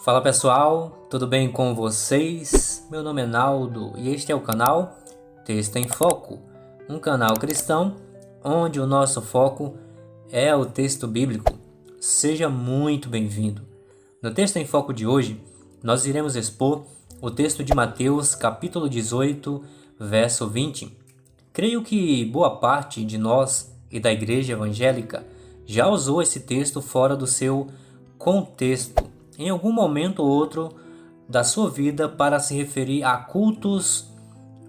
Fala pessoal, tudo bem com vocês? Meu nome é Naldo e este é o canal Texto em Foco, um canal cristão onde o nosso foco é o texto bíblico. Seja muito bem-vindo. No Texto em Foco de hoje, nós iremos expor o texto de Mateus, capítulo 18, verso 20. Creio que boa parte de nós e da igreja evangélica já usou esse texto fora do seu contexto em algum momento ou outro da sua vida para se referir a cultos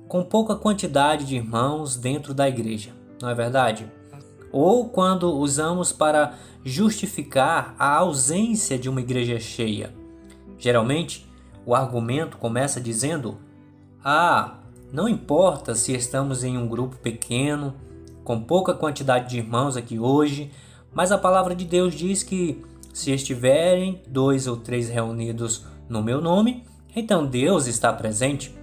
com pouca quantidade de irmãos dentro da igreja, não é verdade? Ou quando usamos para justificar a ausência de uma igreja cheia. Geralmente, o argumento começa dizendo: não importa se estamos em um grupo pequeno, com pouca quantidade de irmãos aqui hoje, mas a palavra de Deus diz que se estiverem 2 ou 3 reunidos no meu nome, então Deus está presente.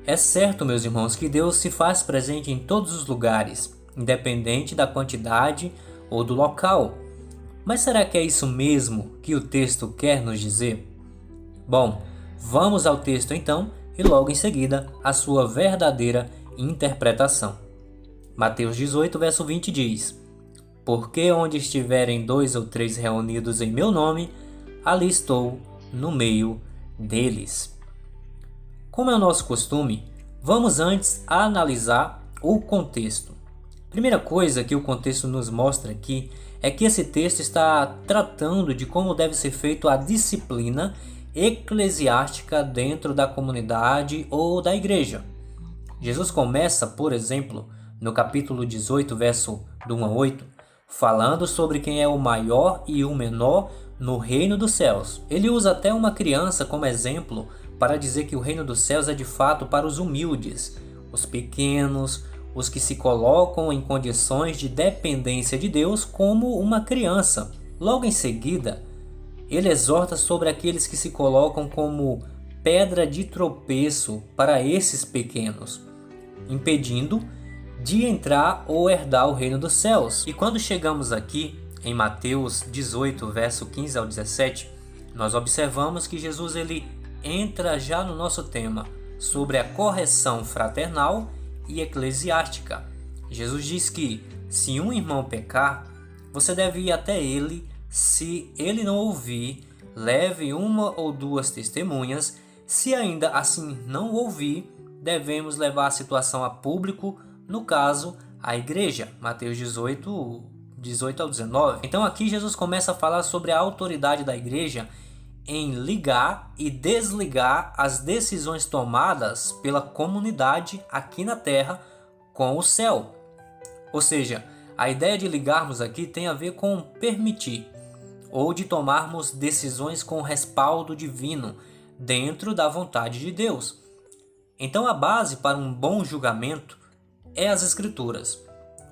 É certo, meus irmãos, que Deus se faz presente em todos os lugares, independente da quantidade ou do local. Mas será que é isso mesmo que o texto quer nos dizer? Bom, vamos ao texto então e logo em seguida a sua verdadeira interpretação. Mateus 18, verso 20 diz: Porque onde estiverem 2 ou 3 reunidos em meu nome, ali estou no meio deles. Como é o nosso costume, vamos antes analisar o contexto. Primeira coisa que o contexto nos mostra aqui é que esse texto está tratando de como deve ser feita a disciplina eclesiástica dentro da comunidade ou da igreja. Jesus começa, por exemplo, no capítulo 18, verso do 1 a 8, falando sobre quem é o maior e o menor no reino dos céus. Ele usa até uma criança como exemplo para dizer que o reino dos céus é de fato para os humildes, os pequenos, os que se colocam em condições de dependência de Deus como uma criança. Logo em seguida, ele exorta sobre aqueles que se colocam como pedra de tropeço para esses pequenos, impedindo de entrar ou herdar o reino dos céus. E quando chegamos aqui em Mateus 18, verso 15 ao 17, nós observamos que Jesus ele entra já no nosso tema sobre a correção fraternal e eclesiástica. Jesus diz que se um irmão pecar, você deve ir até ele. Se ele não ouvir, leve 1 ou 2 testemunhas. Se ainda assim não ouvir, devemos levar a situação a público, no caso, a igreja. Mateus 18 ao 19. Então aqui Jesus começa a falar sobre a autoridade da igreja em ligar e desligar as decisões tomadas pela comunidade aqui na terra com o céu. Ou seja, a ideia de ligarmos aqui tem a ver com permitir ou de tomarmos decisões com respaldo divino dentro da vontade de Deus. Então a base para um bom julgamento é as Escrituras.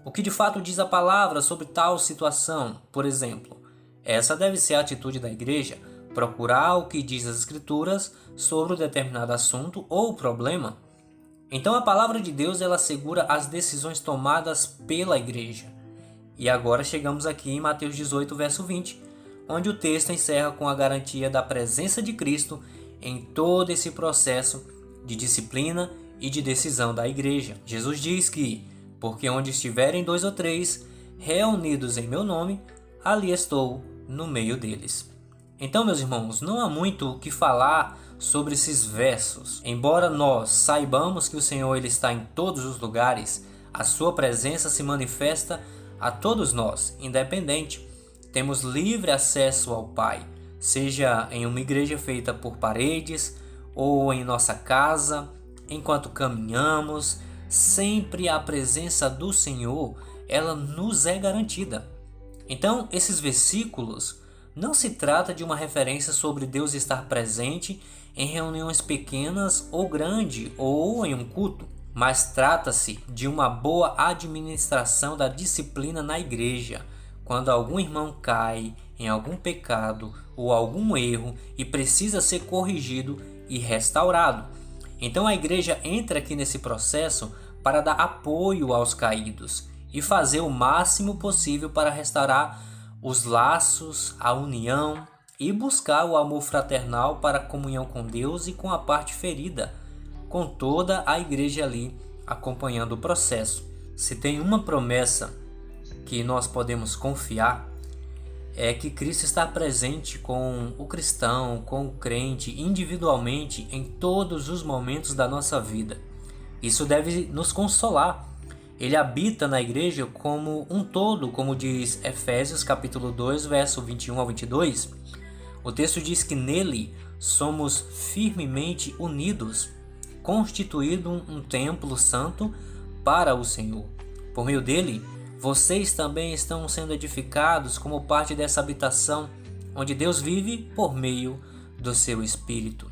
O que de fato diz a palavra sobre tal situação, por exemplo. Essa deve ser a atitude da igreja, procurar o que diz as Escrituras sobre um determinado assunto ou problema. Então a palavra de Deus ela assegura as decisões tomadas pela igreja. E agora chegamos aqui em Mateus 18, verso 20, onde o texto encerra com a garantia da presença de Cristo em todo esse processo de disciplina e de decisão da igreja. Jesus diz que, porque onde estiverem 2 ou 3 reunidos em meu nome, ali estou no meio deles. Então, meus irmãos, não há muito o que falar sobre esses versos. Embora nós saibamos que o Senhor ele está em todos os lugares, a sua presença se manifesta a todos nós, independente. Temos livre acesso ao Pai, seja em uma igreja feita por paredes ou em nossa casa, enquanto caminhamos, sempre a presença do Senhor, ela nos é garantida. Então, esses versículos não se trata de uma referência sobre Deus estar presente em reuniões pequenas ou grande ou em um culto, mas trata-se de uma boa administração da disciplina na igreja, quando algum irmão cai em algum pecado ou algum erro e precisa ser corrigido e restaurado. Então a igreja entra aqui nesse processo para dar apoio aos caídos e fazer o máximo possível para restaurar os laços, a união e buscar o amor fraternal para a comunhão com Deus e com a parte ferida, com toda a igreja ali acompanhando o processo. Se tem uma promessa que nós podemos confiar, é que Cristo está presente com o cristão, com o crente, individualmente em todos os momentos da nossa vida. Isso deve nos consolar. Ele habita na igreja como um todo, como diz Efésios capítulo 2, verso 21 ao 22. O texto diz que nele somos firmemente unidos, constituído um templo santo para o Senhor. Por meio dele, vocês também estão sendo edificados como parte dessa habitação, onde Deus vive por meio do seu Espírito.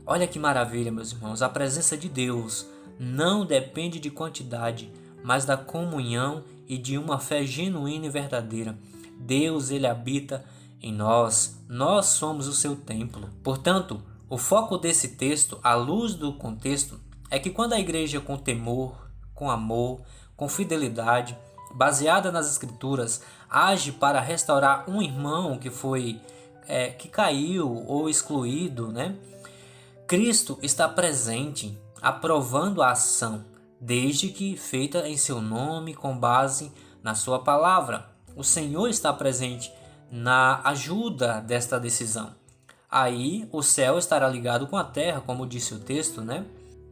Olha que maravilha, meus irmãos, a presença de Deus não depende de quantidade, mas da comunhão e de uma fé genuína e verdadeira. Deus, ele habita em nós, nós somos o seu templo. Portanto, o foco desse texto, à luz do contexto, é que quando a igreja com temor, com amor, com fidelidade, baseada nas Escrituras, age para restaurar um irmão que caiu ou excluído, Cristo está presente, aprovando a ação, desde que feita em seu nome, com base na sua palavra. O Senhor está presente na ajuda desta decisão. Aí o céu estará ligado com a terra, como disse o texto,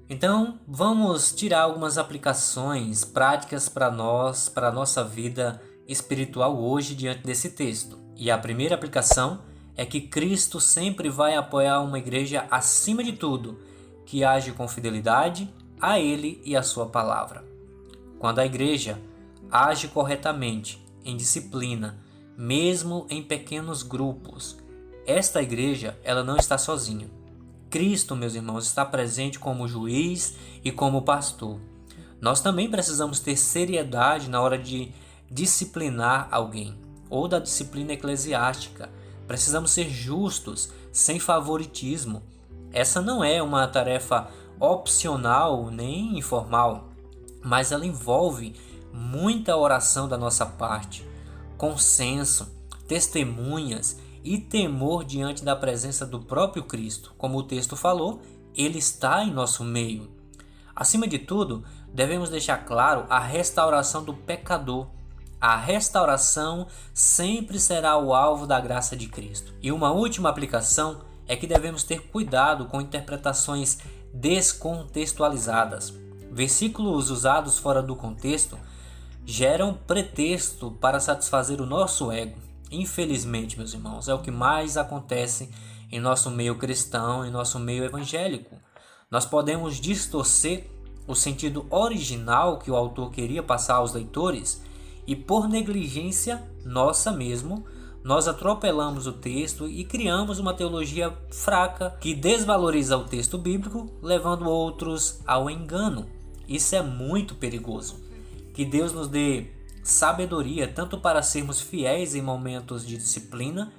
Então, vamos tirar algumas aplicações práticas para nós, para a nossa vida espiritual hoje diante desse texto. E a primeira aplicação é que Cristo sempre vai apoiar uma igreja acima de tudo, que age com fidelidade a Ele e a sua palavra. Quando a igreja age corretamente, em disciplina, mesmo em pequenos grupos, esta igreja ela não está sozinha. Cristo, meus irmãos, está presente como juiz e como pastor. Nós também precisamos ter seriedade na hora de disciplinar alguém, ou da disciplina eclesiástica. Precisamos ser justos, sem favoritismo. Essa não é uma tarefa opcional nem informal, mas ela envolve muita oração da nossa parte, consenso, testemunhas e temor diante da presença do próprio Cristo. Como o texto falou, ele está em nosso meio. Acima de tudo, devemos deixar claro a restauração do pecador. A restauração sempre será o alvo da graça de Cristo. E uma última aplicação é que devemos ter cuidado com interpretações descontextualizadas. Versículos usados fora do contexto geram pretexto para satisfazer o nosso ego. Infelizmente, meus irmãos, é o que mais acontece em nosso meio cristão, em nosso meio evangélico. Nós podemos distorcer o sentido original que o autor queria passar aos leitores e, por negligência nossa mesmo, nós atropelamos o texto e criamos uma teologia fraca que desvaloriza o texto bíblico, levando outros ao engano. Isso é muito perigoso. Que Deus nos dê sabedoria tanto para sermos fiéis em momentos de disciplina,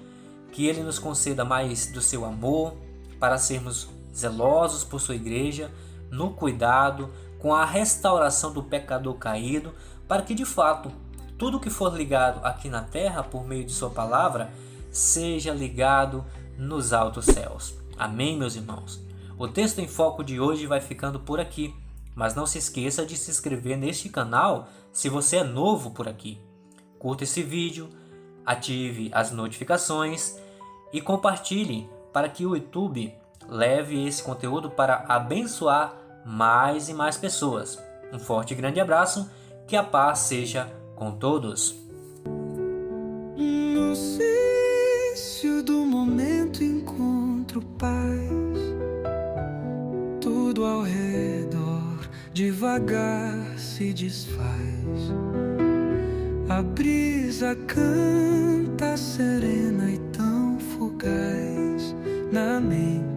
que Ele nos conceda mais do seu amor, para sermos zelosos por sua igreja, no cuidado, com a restauração do pecador caído, para que de fato tudo que for ligado aqui na terra por meio de sua palavra seja ligado nos altos céus. Amém, meus irmãos? O texto em foco de hoje vai ficando por aqui, mas não se esqueça de se inscrever neste canal se você é novo por aqui. Curta esse vídeo, ative as notificações e compartilhe para que o YouTube leve esse conteúdo para abençoar mais e mais pessoas. Um forte e grande abraço, que a paz seja com todos. No silêncio do momento encontro paz, tudo ao redor devagar se desfaz. A brisa canta serena e tão fugaz na mente.